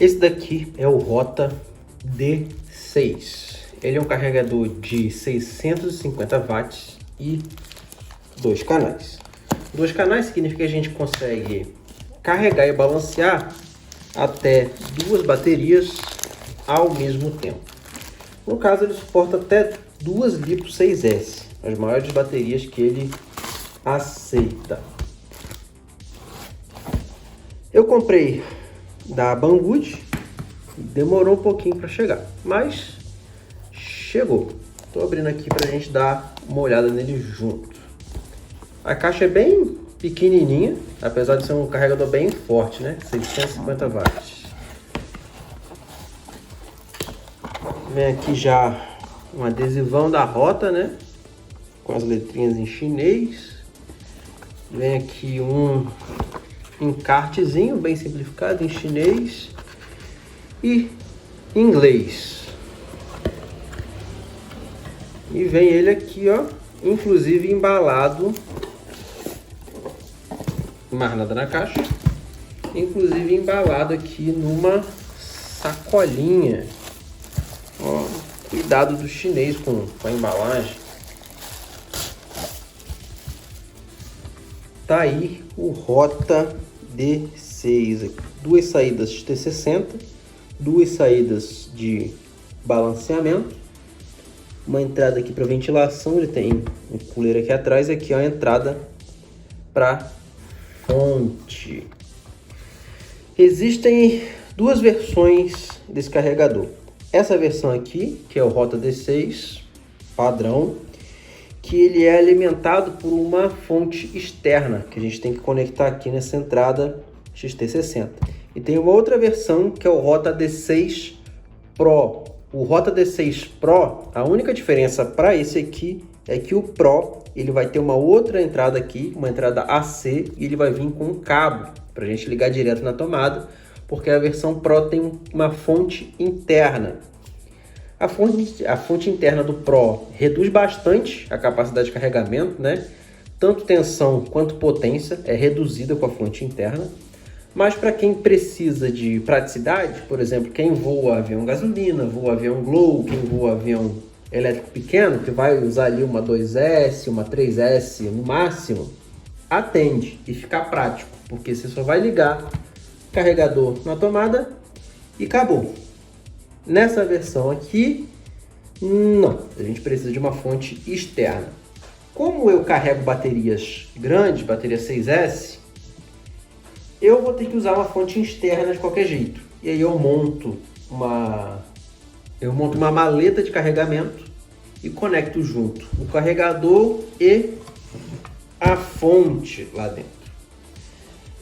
Esse daqui é o Rota D6. Ele é um carregador de 650 watts e 2 canais. 2 canais significa que a gente consegue carregar e balancear até 2 baterias ao mesmo tempo. No caso, ele suporta até 2 Li 6S, as maiores baterias que ele aceita. Eu comprei da Banggood, demorou um pouquinho para chegar, mas chegou. Estou abrindo aqui para a gente dar uma olhada nele junto. A caixa é bem pequenininha, apesar de ser um carregador bem forte, né? 650 watts. Vem aqui já um adesivão da Rota, né? Com as letrinhas em chinês. Vem aqui um encartezinho bem simplificado em chinês e inglês. E vem ele aqui, ó, inclusive embalado, mais nada na caixa, inclusive embalado aqui numa sacolinha. Ó, cuidado do chinês com a embalagem. Tá aí o Rota D6, 2 saídas T60, 2 saídas de balanceamento, uma entrada aqui para ventilação, ele tem um cooler aqui atrás, e aqui é a entrada para fonte. Existem 2 versões desse carregador. Essa versão aqui, que é o Rota D6 padrão, que ele é alimentado por uma fonte externa, que a gente tem que conectar aqui nessa entrada XT60. E tem uma outra versão, que é o Rota D6 Pro. O Rota D6 Pro, a única diferença para esse aqui é que o Pro ele vai ter uma outra entrada aqui, uma entrada AC, e ele vai vir com um cabo para a gente ligar direto na tomada, porque a versão Pro tem uma fonte interna. A fonte interna do Pro reduz bastante a capacidade de carregamento, né? Tanto tensão quanto potência é reduzida com a fonte interna. Mas para quem precisa de praticidade, por exemplo, quem voa avião gasolina, voa avião Glow, quem voa avião elétrico pequeno, que vai usar ali uma 2S, uma 3S no máximo, atende e fica prático, porque você só vai ligar o carregador na tomada e acabou. Nessa versão aqui, não, a gente precisa de uma fonte externa. Como eu carrego baterias grandes, bateria 6S, eu vou ter que usar uma fonte externa de qualquer jeito. E aí eu monto uma maleta de carregamento e conecto junto o carregador e a fonte lá dentro.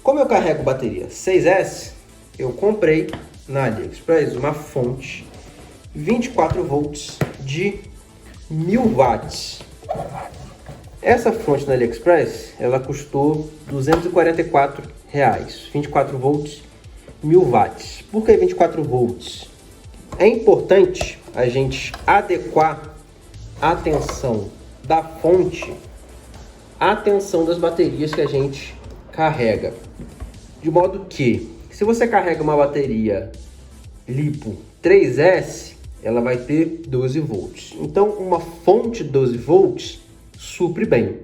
Como eu carrego bateria 6S, eu comprei na AliExpress uma fonte 24 volts de 1000 watts. Essa fonte na AliExpress, ela custou R$244, 24 volts, 1000 watts. Por que 24 volts? É importante a gente adequar a tensão da fonte à tensão das baterias que a gente carrega. De modo que, se você carrega uma bateria LiPo 3S, ela vai ter 12 volts. Então, uma fonte 12 volts supre bem.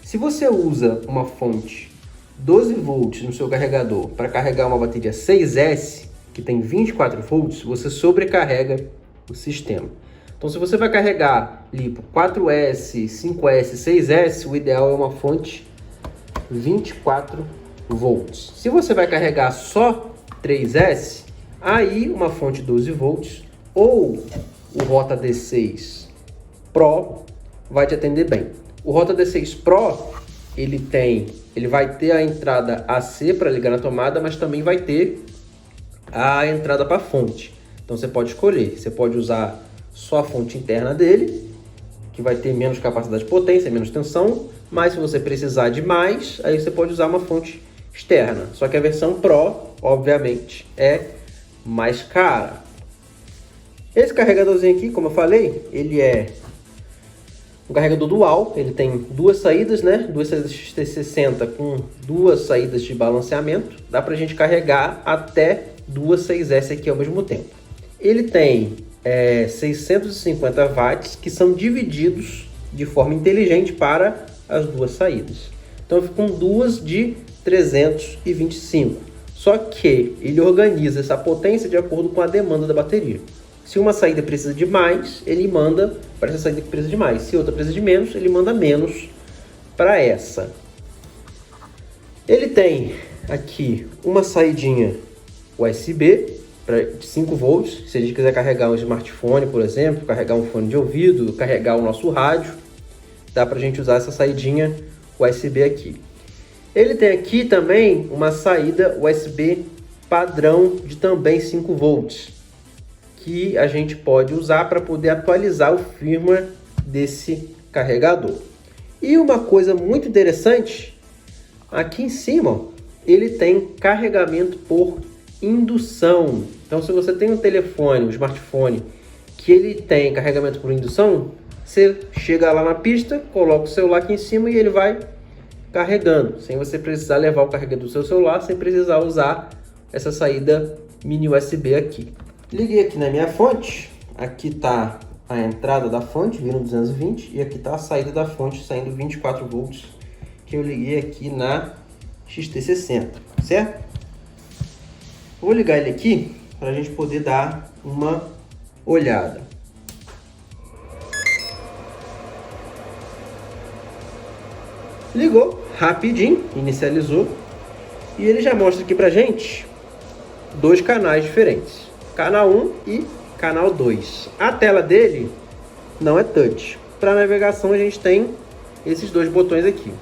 Se você usa uma fonte 12 volts no seu carregador para carregar uma bateria 6S, que tem 24 volts, você sobrecarrega o sistema. Então, se você vai carregar LiPo 4S, 5S, 6S, o ideal é uma fonte 24 volts. Se você vai carregar só 3S, aí uma fonte 12 volts ou o Rota D6 Pro vai te atender bem. O Rota D6 Pro, ele vai ter a entrada AC para ligar na tomada, mas também vai ter a entrada para fonte. Então você pode escolher, você pode usar só a fonte interna dele, que vai ter menos capacidade de potência, menos tensão, mas se você precisar de mais, aí você pode usar uma fonte externa. Só que a versão Pro, obviamente, é mais cara. Esse carregadorzinho aqui, como eu falei, ele é um carregador dual, ele tem 2 saídas, né? 2 saídas XT60 com 2 saídas de balanceamento. Dá pra gente carregar até duas 6S aqui ao mesmo tempo. Ele tem 650 watts que são divididos de forma inteligente para as duas saídas. Então ficam duas de 325. Só que ele organiza essa potência de acordo com a demanda da bateria. Se uma saída precisa de mais, ele manda para essa saída que precisa de mais. Se outra precisa de menos, ele manda menos para essa. Ele tem aqui uma saidinha USB de 5 volts. Se a gente quiser carregar um smartphone, por exemplo, carregar um fone de ouvido, carregar o nosso rádio, dá para a gente usar essa saidinha USB aqui. Ele tem aqui também uma saída USB padrão de também 5 volts, que a gente pode usar para poder atualizar o firmware desse carregador. E uma coisa muito interessante, aqui em cima, ó, ele tem carregamento por indução. Então, se você tem um telefone, um smartphone, que ele tem carregamento por indução, você chega lá na pista, coloca o celular aqui em cima e ele vai carregando, sem você precisar levar o carregador do seu celular, sem precisar usar essa saída mini USB aqui. Liguei aqui na minha fonte, aqui está a entrada da fonte, vindo 220, e aqui está a saída da fonte, saindo 24 volts, que eu liguei aqui na XT60, certo? Vou ligar ele aqui para a gente poder dar uma olhada. Ligou rapidinho, inicializou, e ele já mostra aqui pra gente dois canais diferentes, canal 1 e canal 2. A tela dele não é touch. Para navegação a gente tem esses dois botões aqui.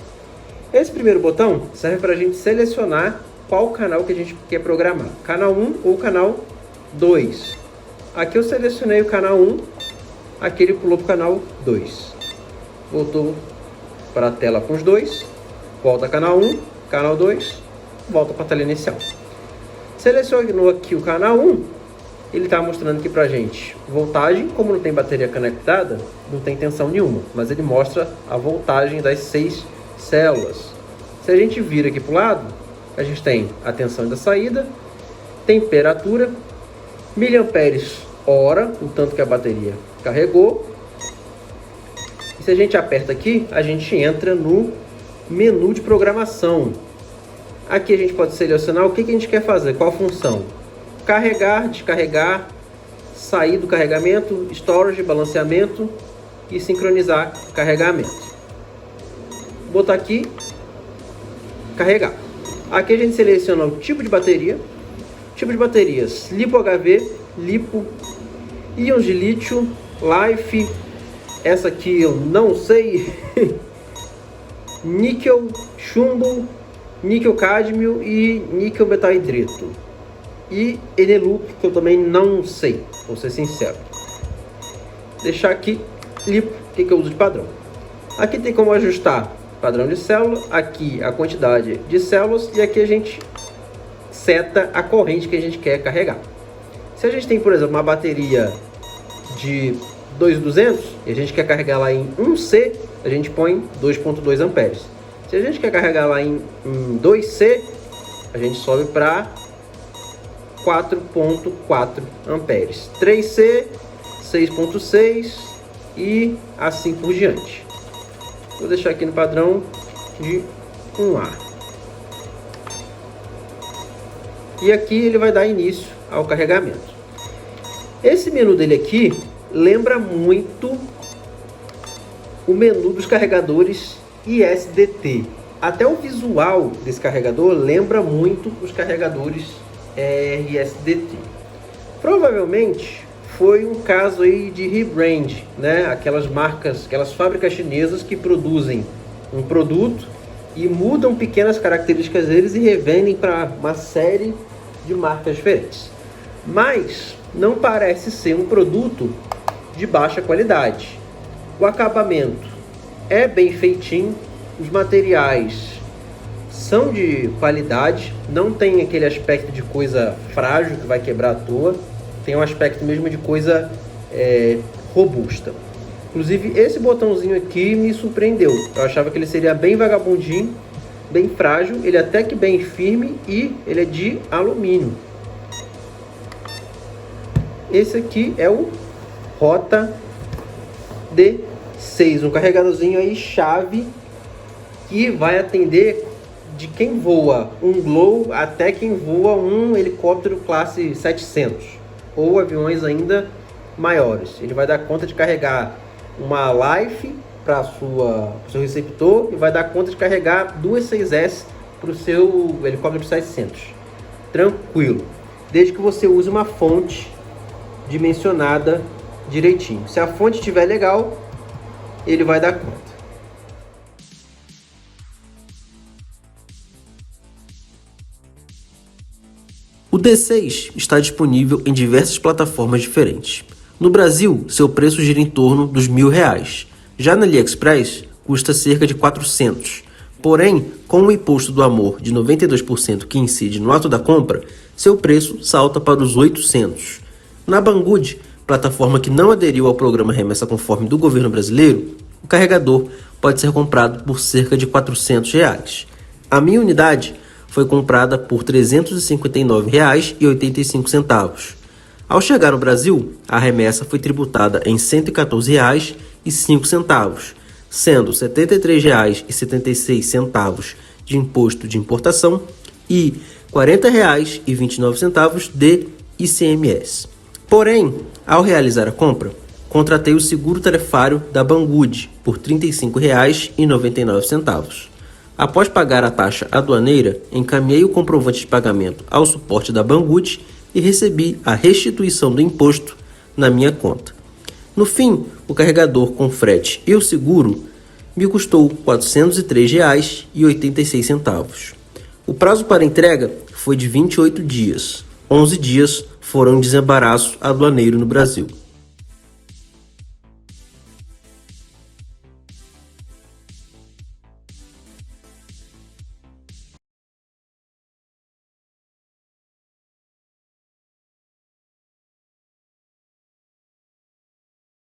Esse primeiro botão serve para a gente selecionar qual canal que a gente quer programar, canal 1 ou canal 2. Aqui eu selecionei o canal 1, aqui ele pulou para o canal 2. Voltou para a tela com os dois, volta canal 1, canal 2, volta para a tela inicial. Selecionou aqui o canal 1, ele está mostrando aqui para a gente voltagem. Como não tem bateria conectada, não tem tensão nenhuma, mas ele mostra a voltagem das 6 células. Se a gente vira aqui para o lado, a gente tem a tensão da saída, temperatura, miliamperes hora, o tanto que a bateria carregou. E se a gente aperta aqui, a gente entra no menu de programação. Aqui a gente pode selecionar o que a gente quer fazer, qual função. Carregar, descarregar, sair do carregamento, storage, balanceamento e sincronizar carregamento. Vou botar aqui, carregar. Aqui a gente seleciona o tipo de bateria. Tipo de baterias, lipo HV, lipo, íons de lítio, life, essa aqui eu não sei, níquel, chumbo, níquel cadmio e níquel metal hidreto. E Eneloop, que eu também não sei, vou ser sincero. Deixar aqui, lipo, que eu uso de padrão. Aqui tem como ajustar padrão de célula, aqui a quantidade de células e aqui a gente seta a corrente que a gente quer carregar. Se a gente tem, por exemplo, uma bateria de 2.200 e a gente quer carregar lá em 1C, a gente põe 2.2 amperes. Se a gente quer carregar lá em 2C, a gente sobe para 4.4 amperes. 3C, 6.6 e assim por diante. Vou deixar aqui no padrão de 1A. E aqui ele vai dar início ao carregamento. Esse menu dele aqui lembra muito o menu dos carregadores ISDT. Até o visual desse carregador lembra muito os carregadores ISDT. Provavelmente foi um caso aí de rebrand, né? Aquelas marcas, aquelas fábricas chinesas que produzem um produto e mudam pequenas características deles e revendem para uma série de marcas diferentes. Mas não parece ser um produto de baixa qualidade. O acabamento é bem feitinho, os materiais são de qualidade, não tem aquele aspecto de coisa frágil que vai quebrar à toa, tem um aspecto mesmo de coisa robusta. Inclusive esse botãozinho aqui me surpreendeu, eu achava que ele seria bem vagabundinho, bem frágil, ele até que bem firme e ele é de alumínio. esse aqui é o Rota D6, um carregadorzinho aí chave que vai atender de quem voa um Glow até quem voa um helicóptero classe 700 ou aviões ainda maiores. Ele vai dar conta de carregar uma Life para o seu receptor e vai dar conta de carregar duas 6S para o seu helicóptero 700. Tranquilo, desde que você use uma fonte dimensionada direitinho. Se a fonte estiver legal, ele vai dar conta. O D6 está disponível em diversas plataformas diferentes. No Brasil, seu preço gira em torno dos R$1.000. Já na AliExpress, custa cerca de 400. Porém, com o imposto do amor de 92% que incide no ato da compra, seu preço salta para os 800. Na Banggood, plataforma que não aderiu ao programa Remessa Conforme do governo brasileiro, o carregador pode ser comprado por cerca de R$400. A minha unidade foi comprada por R$ 359,85. Ao chegar no Brasil, a remessa foi tributada em R$ 114,05, sendo R$ 73,76 de imposto de importação e R$ 40,29 de ICMS. Porém, ao realizar a compra, contratei o seguro tarifário da Banggood por R$ 35,99. Após pagar a taxa aduaneira, encaminhei o comprovante de pagamento ao suporte da Banggood e recebi a restituição do imposto na minha conta. No fim, o carregador com frete e o seguro me custou R$ 403,86. O prazo para entrega foi de 28 dias. 11 dias foram em desembaraço aduaneiro no Brasil.